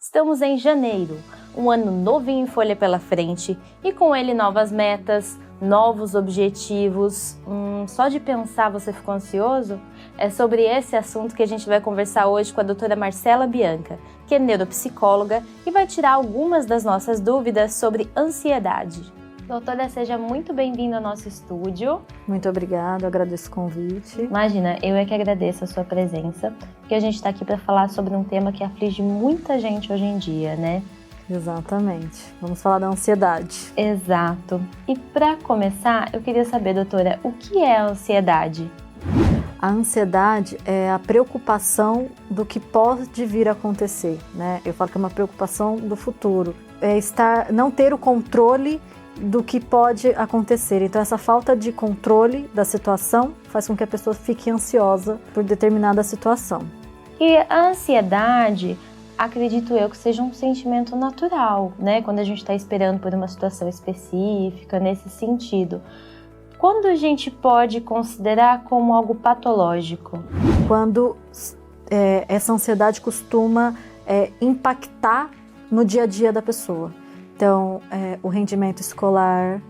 Estamos em janeiro, um ano novinho em folha pela frente e com ele novas metas, novos objetivos. Só de pensar você ficou ansioso? É sobre esse assunto que a gente vai conversar hoje com a doutora Marcela Bianca, que é neuropsicóloga e vai tirar algumas das nossas dúvidas sobre ansiedade. Doutora, seja muito bem-vinda ao nosso estúdio. Muito obrigada, eu agradeço o convite. Imagina, eu é que agradeço a sua presença, porque a gente está aqui para falar sobre um tema que aflige muita gente hoje em dia, né? Exatamente. Vamos falar da ansiedade. Exato. E para começar, eu queria saber, doutora, o que é a ansiedade? A ansiedade é a preocupação do que pode vir a acontecer, né? Eu falo que é uma preocupação do futuro. É não ter o controle do que pode acontecer. Então, essa falta de controle da situação faz com que a pessoa fique ansiosa por determinada situação. E a ansiedade, acredito eu que seja um sentimento natural, né? Quando a gente está esperando por uma situação específica, nesse sentido. Quando a gente pode considerar como algo patológico? Quando essa ansiedade costuma impactar no dia a dia da pessoa. Então, o rendimento escolar,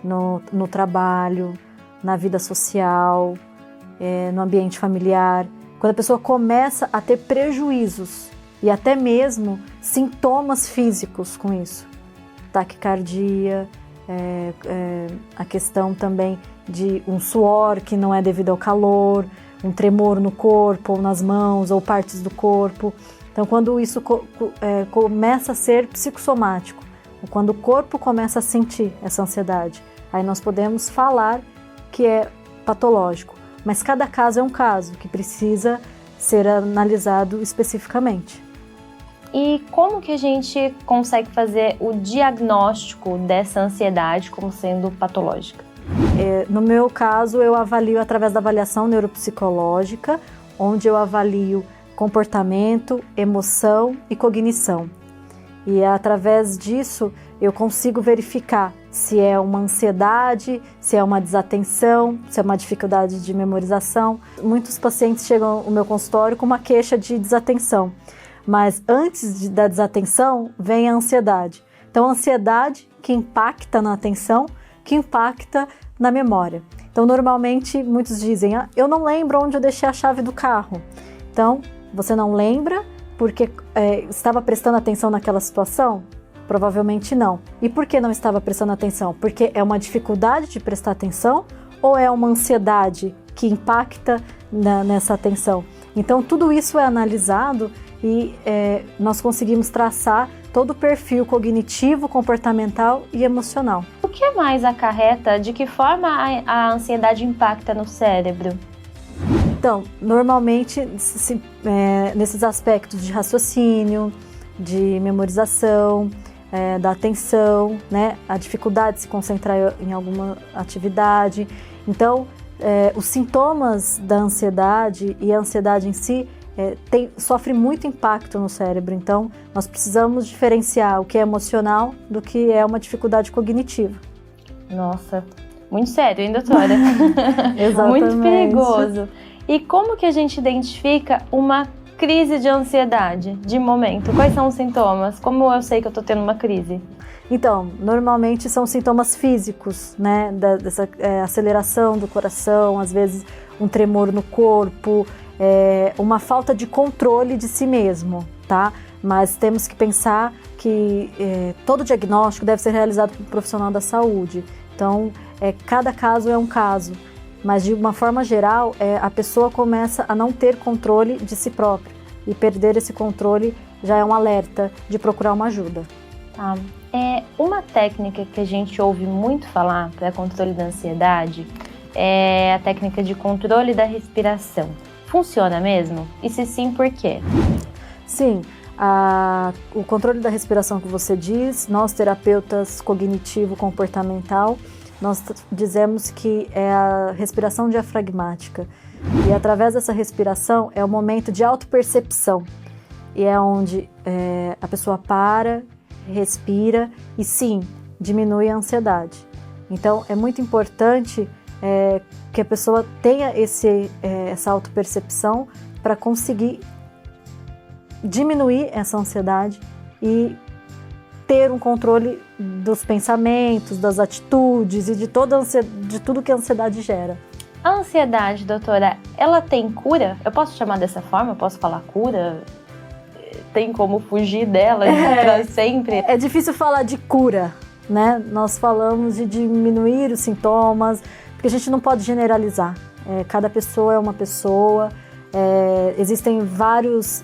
no trabalho, na vida social, no ambiente familiar. Quando a pessoa começa a ter prejuízos e até mesmo sintomas físicos com isso. Taquicardia, a questão também de um suor que não é devido ao calor, um tremor no corpo, ou nas mãos, ou partes do corpo. Então, quando isso começa a ser psicossomático, quando o corpo começa a sentir essa ansiedade, aí nós podemos falar que é patológico. Mas cada caso é um caso que precisa ser analisado especificamente. E como que a gente consegue fazer o diagnóstico dessa ansiedade como sendo patológica? No meu caso, eu avalio através da avaliação neuropsicológica, onde eu avalio comportamento, emoção e cognição. E através disso eu consigo verificar se é uma ansiedade, se é uma desatenção, se é uma dificuldade de memorização. Muitos pacientes chegam ao meu consultório com uma queixa de desatenção, mas antes da desatenção vem a ansiedade. Então a ansiedade que impacta na atenção, que impacta na memória. Então normalmente muitos dizem, eu não lembro onde eu deixei a chave do carro. Então você não lembra porque estava prestando atenção naquela situação? Provavelmente não. E por que não estava prestando atenção? Porque é uma dificuldade de prestar atenção ou é uma ansiedade que impacta nessa atenção? Então tudo isso é analisado e nós conseguimos traçar todo o perfil cognitivo, comportamental e emocional. O que mais acarreta? De que forma a ansiedade impacta no cérebro? Então, normalmente, nesses aspectos de raciocínio, de memorização, da atenção, né, a dificuldade de se concentrar em alguma atividade. Então, os sintomas da ansiedade e a ansiedade em si sofre muito impacto no cérebro. Então, nós precisamos diferenciar o que é emocional do que é uma dificuldade cognitiva. Nossa, muito sério, hein, doutora? Exatamente. Muito perigoso. E como que a gente identifica uma crise de ansiedade de momento? Quais são os sintomas? Como eu sei que eu estou tendo uma crise? Então, normalmente são sintomas físicos, né? Dessa aceleração do coração, às vezes um tremor no corpo, uma falta de controle de si mesmo, tá? Mas temos que pensar que todo diagnóstico deve ser realizado por um profissional da saúde. Então, cada caso é um caso. Mas de uma forma geral, a pessoa começa a não ter controle de si própria. E perder esse controle já é um alerta de procurar uma ajuda. Tá. Uma técnica que a gente ouve muito falar para controle da ansiedade é a técnica de controle da respiração. Funciona mesmo? E se sim, por quê? Sim, o controle da respiração que você diz, nós terapeutas cognitivo-comportamental, nós dizemos que é a respiração diafragmática. E através dessa respiração é o momento de autopercepção. E é onde a pessoa para, respira e sim, diminui a ansiedade. Então é muito importante que a pessoa tenha essa autopercepção para conseguir diminuir essa ansiedade e ter um controle dos pensamentos, das atitudes e de tudo que a ansiedade gera. A ansiedade, doutora, ela tem cura? Eu posso chamar dessa forma? Eu posso falar cura? Tem como fugir dela para sempre? É difícil falar de cura, né? Nós falamos de diminuir os sintomas, porque a gente não pode generalizar. Cada pessoa é uma pessoa, existem vários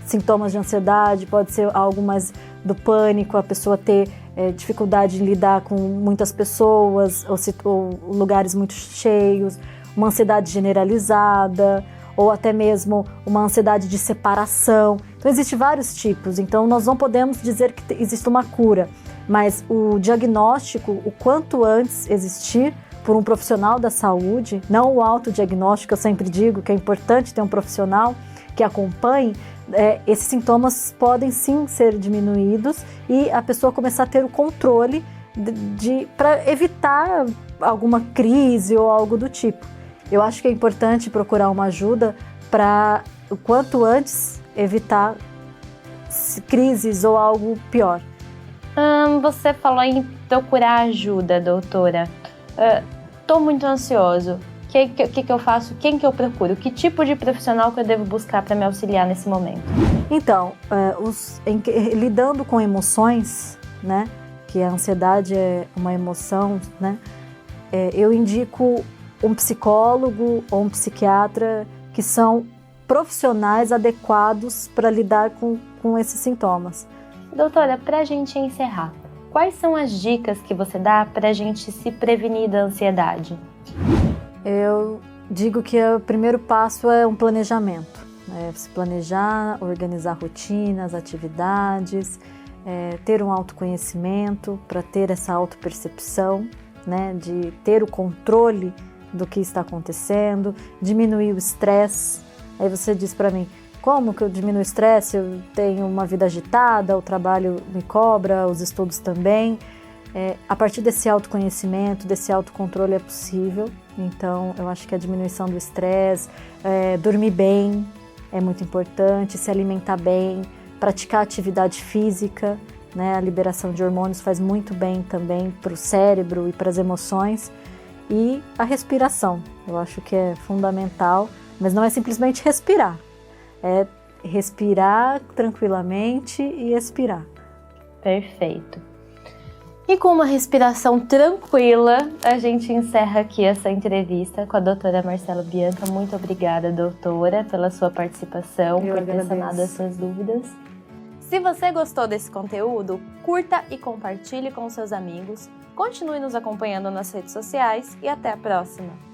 sintomas de ansiedade, pode ser algo mais do pânico, a pessoa ter dificuldade de lidar com muitas pessoas ou lugares muito cheios, uma ansiedade generalizada ou até mesmo uma ansiedade de separação. Então existem vários tipos, então nós não podemos dizer que existe uma cura, mas o diagnóstico, o quanto antes existir por um profissional da saúde, não o autodiagnóstico, eu sempre digo que é importante ter um profissional que acompanhe, esses sintomas podem sim ser diminuídos e a pessoa começar a ter o controle para evitar alguma crise ou algo do tipo. Eu acho que é importante procurar uma ajuda para, o quanto antes, evitar crises ou algo pior. Você falou em procurar ajuda, doutora. Estou muito ansioso. O que eu faço? Quem que eu procuro? Que tipo de profissional que eu devo buscar para me auxiliar nesse momento? Então, lidando com emoções, né, que a ansiedade é uma emoção, né, eu indico um psicólogo ou um psiquiatra que são profissionais adequados para lidar com esses sintomas. Doutora, para a gente encerrar, quais são as dicas que você dá para a gente se prevenir da ansiedade? Eu digo que o primeiro passo é um planejamento. Se planejar, organizar rotinas, atividades, ter um autoconhecimento para ter essa autopercepção, né, de ter o controle do que está acontecendo, diminuir o estresse. Aí você diz para mim, como que eu diminuo o estresse? Eu tenho uma vida agitada, o trabalho me cobra, os estudos também. A partir desse autoconhecimento, desse autocontrole é possível. Então, eu acho que a diminuição do estresse, dormir bem é muito importante, se alimentar bem, praticar atividade física, né? A liberação de hormônios faz muito bem também para o cérebro e para as emoções. E a respiração, eu acho que é fundamental, mas não é simplesmente respirar, é respirar tranquilamente e expirar. Perfeito. E com uma respiração tranquila, a gente encerra aqui essa entrevista com a doutora Marcela Bianca. Muito obrigada, doutora, pela sua participação, por ter sanado as suas dúvidas. Se você gostou desse conteúdo, curta e compartilhe com seus amigos. Continue nos acompanhando nas redes sociais e até a próxima!